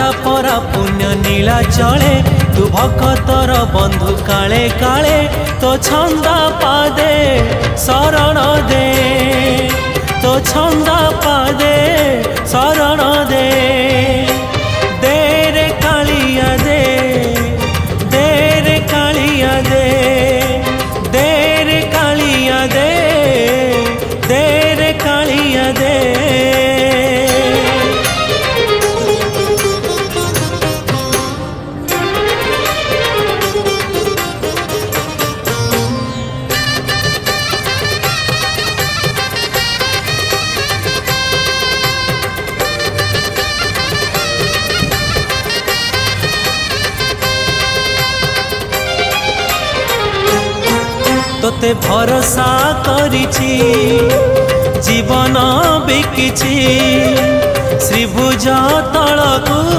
राजा परा पुण्य नीला चले तू भक्तर बंधु काले काले तो छंदा पादे शरण दे तो छंदा पादे शरण दे दे रे कालिया दे रे कालिया दे रे कालिया दे रे कालिया दे। तोते भरोसा करिछि जीवन बिकिछि श्रीभुज तलकू।